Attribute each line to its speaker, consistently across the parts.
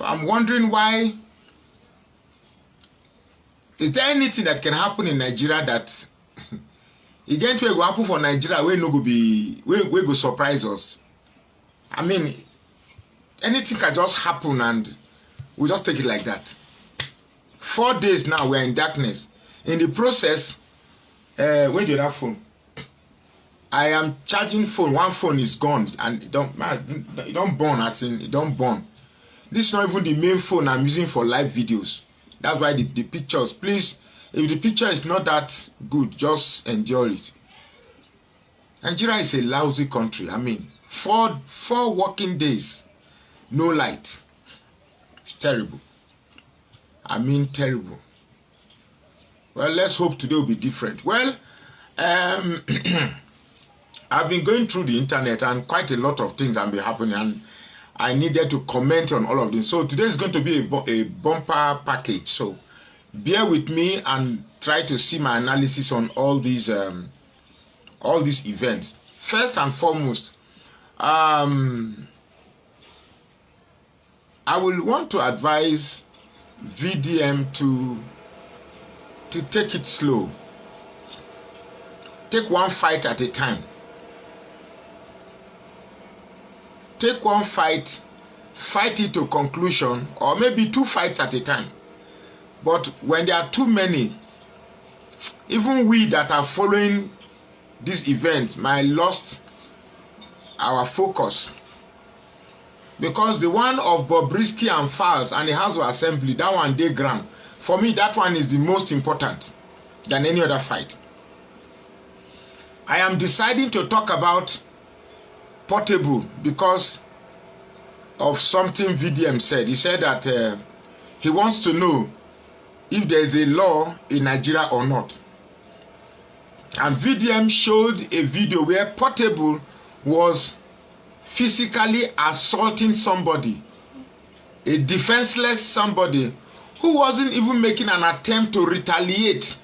Speaker 1: So I'm wondering why. Is there anything that can happen in Nigeria that again to go happen for Nigeria we no go be we go surprise us? I mean, anything can just happen and we just take it like that. 4 days now we're in darkness. In the process, where did that phone? I am charging phone. One phone is gone and it don't burn. As in, it don't burn. This is not even the main phone I'm using for live videos. That's why the pictures. Please, if the picture is not that good, just endure it. Nigeria is a lousy country. I mean, four working days, no light. It's terrible. I mean, terrible. Well, let's hope today will be different. Well, I've been going through the internet and quite a lot of things have been happening, and I needed to comment on all of this. So today is going to be a bumper package. So bear with me and try to see my analysis on all these events. First and foremost, I will want to advise VDM to take it slow. Take one fight at a time. Take one fight, fight it to conclusion, or maybe 2 fights at a time. But when there are too many, even we that are following these events might lost our focus. Because the one of Bobrisky and Files and the House of Assembly, that one dey ground. For me, that one is the most important than any other fight. I am deciding to talk about Portable because of something VDM said. He said that he wants to know if there is a law in Nigeria or not. And VDM showed a video where Portable was physically assaulting somebody, a defenseless somebody who wasn't even making an attempt to retaliate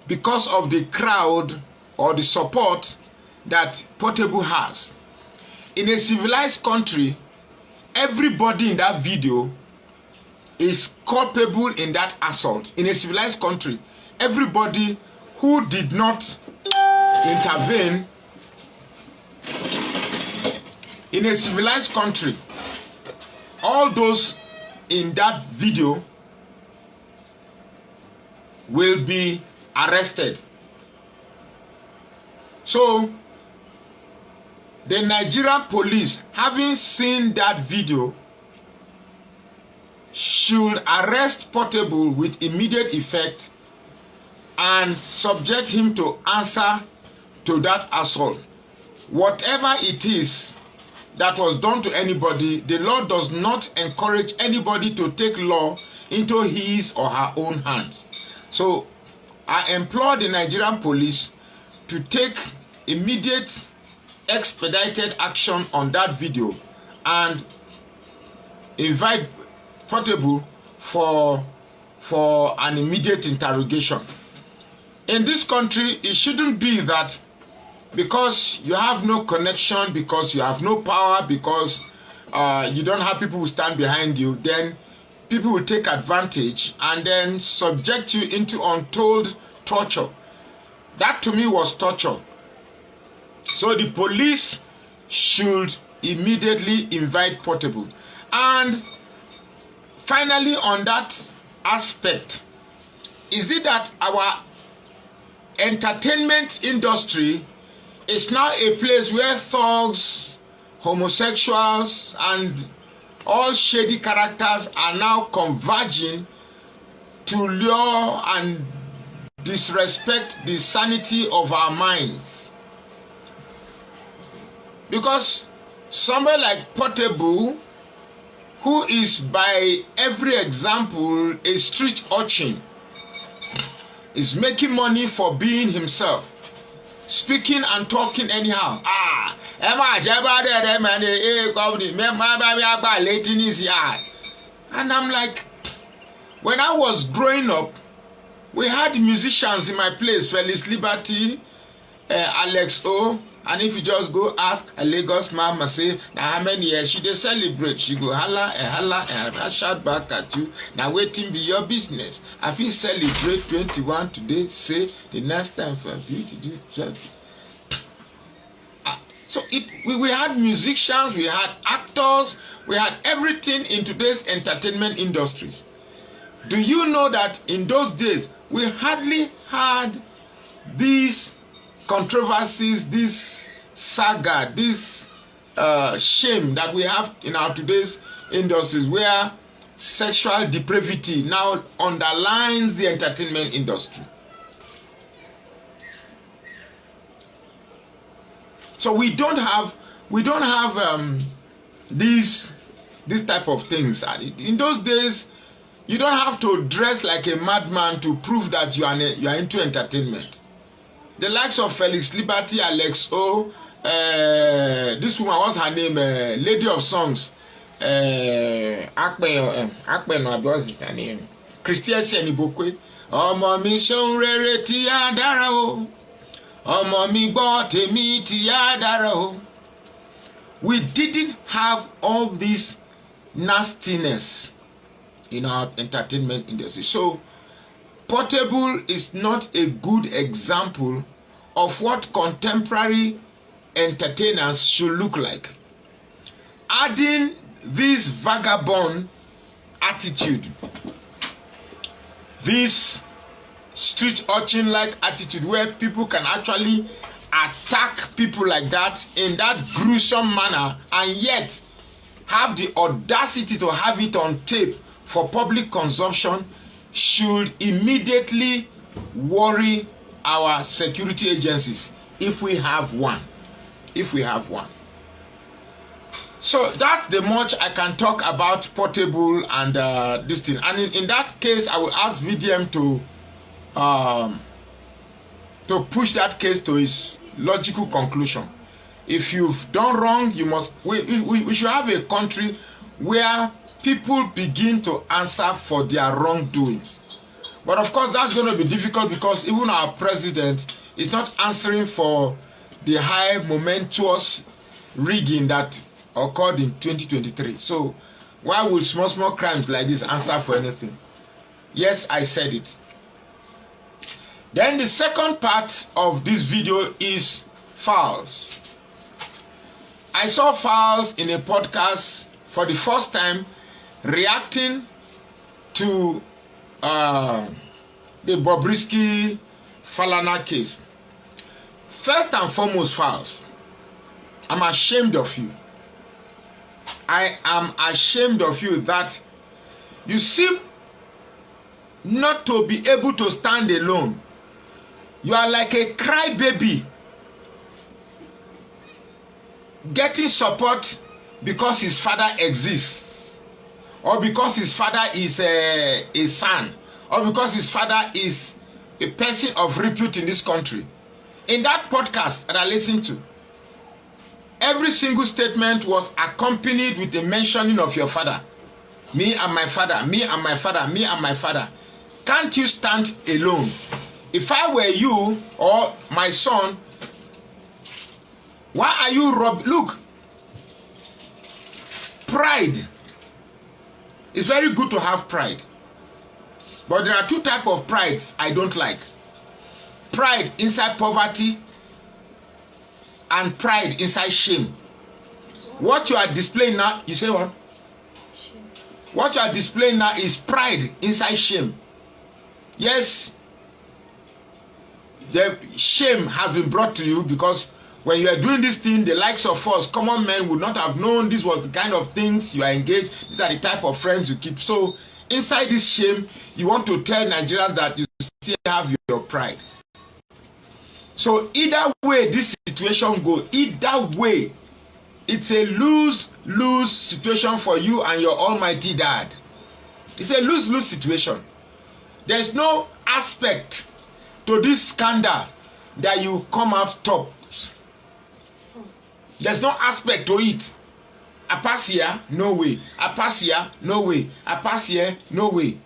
Speaker 1: because of the crowd or the support that Portable has. In a civilized country, everybody in that video is culpable in that assault. In a civilized country, everybody who did not intervene in a civilized country, all those in that video will be arrested. So the Nigerian police, having seen that video, should arrest Portable with immediate effect and subject him to answer to that assault. Whatever it is that was done to anybody, the law does not encourage anybody to take law into his or her own hands. So I implore the Nigerian police to take immediate expedited action on that video and invite Portable for an immediate interrogation. In this country, it shouldn't be that because you have no connection, because you have no power, because you don't have people who stand behind you, then people will take advantage and then subject you into untold torture. That to me was torture. So the police should immediately invite Portable. And finally, on that aspect, is it that our entertainment industry is now a place where thugs, homosexuals, and all shady characters are now converging to lure and disrespect the sanity of our minds? Because somebody like Portable, who is by every example a street urchin, is making money for being himself, speaking and talking anyhow. And I'm like, when I was growing up, we had musicians in my place, Felix Liberty, Alex O, And if you just go ask a Lagos mama, say, now how many years she dey celebrate, she go holla, and shout back at you. Now waiting be your business. If you celebrate 21 today, say the next time for you to do 20. So we had musicians, we had actors, we had everything in today's entertainment industries. Do you know that in those days, we hardly had these controversies, this saga, this shame that we have in our today's industries, where sexual depravity now underlines the entertainment industry. So we don't have these type of things. In those days, you don't have to dress like a madman to prove that you are into entertainment. The likes of Felix Liberty, Alex O, this woman, what's her name? Lady of Songs. Akpen, what's his name? Christian Senibokwe. Ọmọ mi ṣeun rere tí á dára o. Ọmọ mi gbọ́ tèmi tí á dára o. We didn't have all this nastiness in our entertainment industry. So Portable is not a good example of what contemporary entertainers should look like. Adding this vagabond attitude, this street urchin-like attitude where people can actually attack people like that in that gruesome manner, and yet have the audacity to have it on tape for public consumption, should immediately worry our security agencies, if we have one. So that's the much I can talk about Portable and this thing. And in that case, I will ask VDM to push that case to its logical conclusion. If you've done wrong, you must. We should have a country where people begin to answer for their wrongdoings. But of course, that's going to be difficult because even our president is not answering for the high momentous rigging that occurred in 2023. So why would small crimes like this answer for anything? Yes, I said it. Then the second part of this video is Falz. I saw Falz in a podcast for the first time reacting to the Bobrisky falana case. First and foremost, Falz, I'm ashamed of you. I am ashamed of you that you seem not to be able to stand alone. You are like a crybaby, getting support because his father exists, or because his father is a son, or because his father is a person of repute in this country. In that podcast that I listened to, every single statement was accompanied with the mentioning of your father. Me and my father, me and my father, me and my father. Can't you stand alone? If I were you or my son, why are you Look, pride. It's very good to have pride. But there are two types of prides I don't like. Pride inside poverty and pride inside shame. What you are displaying now, you say what? Shame. What you are displaying now is pride inside shame. Yes, the shame has been brought to you because when you are doing this thing, the likes of us, common men, would not have known this was the kind of things you are engaged. These are the type of friends you keep. So inside this shame, you want to tell Nigerians that you still have your pride. So either way this situation goes, either way, it's a lose-lose situation for you and your almighty dad. It's a lose-lose situation. There's no aspect to this scandal that you come out top. There's no aspect to it. Apasia, no way. Apasia, no way. Apasia, no way.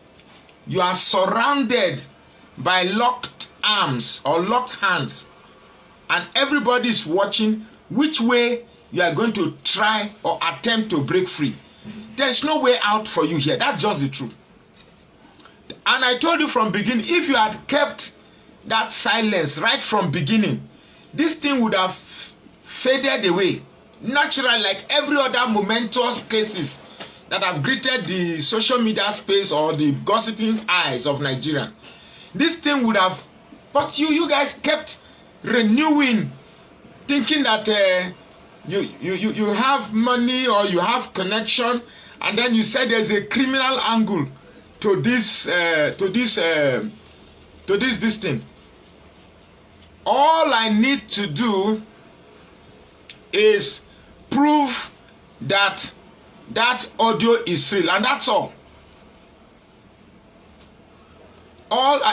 Speaker 1: You are surrounded by locked arms or locked hands and everybody is watching which way you are going to try or attempt to break free. There's no way out for you here. That's just the truth. And I told you from beginning, if you had kept that silence right from beginning, this thing would have faded away naturally, like every other momentous cases that have greeted the social media space or the gossiping eyes of Nigeria. This thing would have, but you guys kept renewing, thinking that you have money or you have connection, and then you said there's a criminal angle to this thing. All I need to do is prove that that audio is real, and that's all.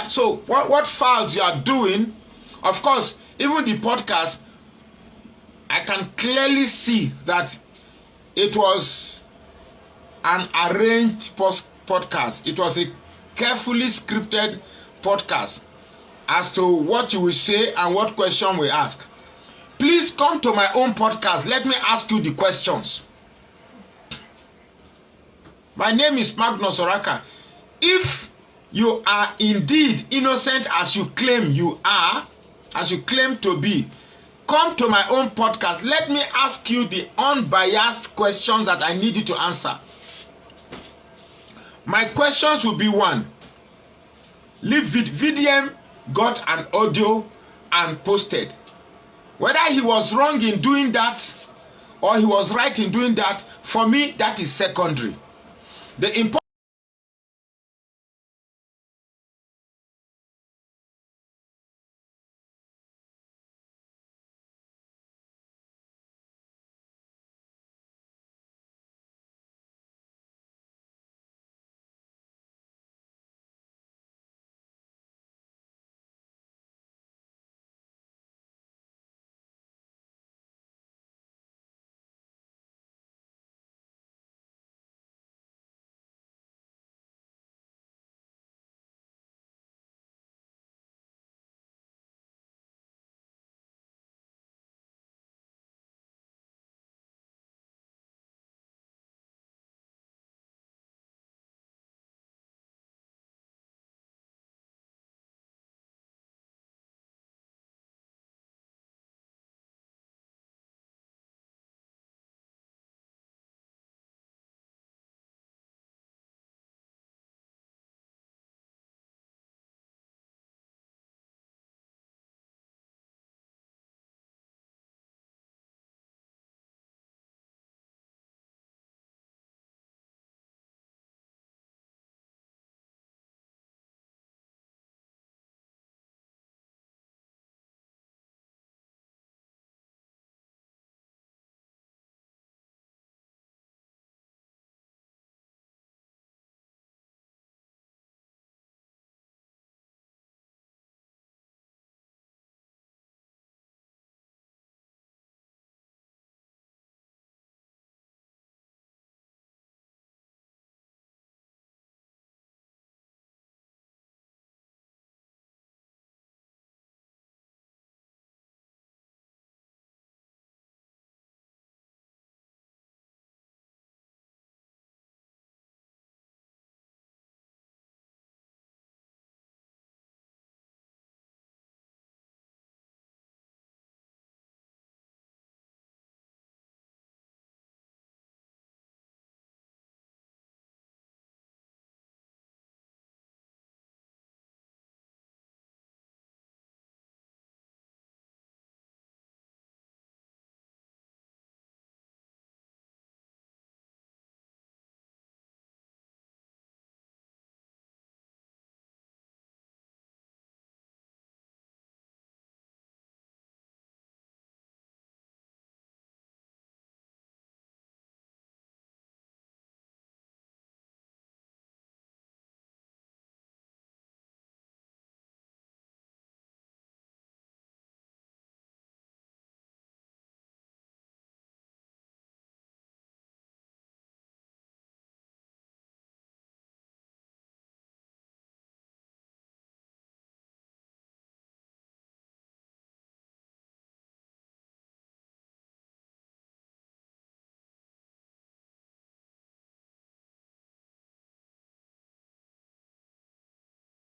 Speaker 1: So what files you are doing, of course, even the podcast, I can clearly see that it was an arranged podcast. It was a carefully scripted podcast as to what you will say and what question we ask. Please come to my own podcast. Let me ask you the questions. My name is Magnus Oraka. If you are indeed innocent as you claim you are, as you claim to be, come to my own podcast. Let me ask you the unbiased questions that I need you to answer. My questions will be: one, VDM got an audio and posted. Whether he was wrong in doing that or he was right in doing that, for me, that is secondary. The important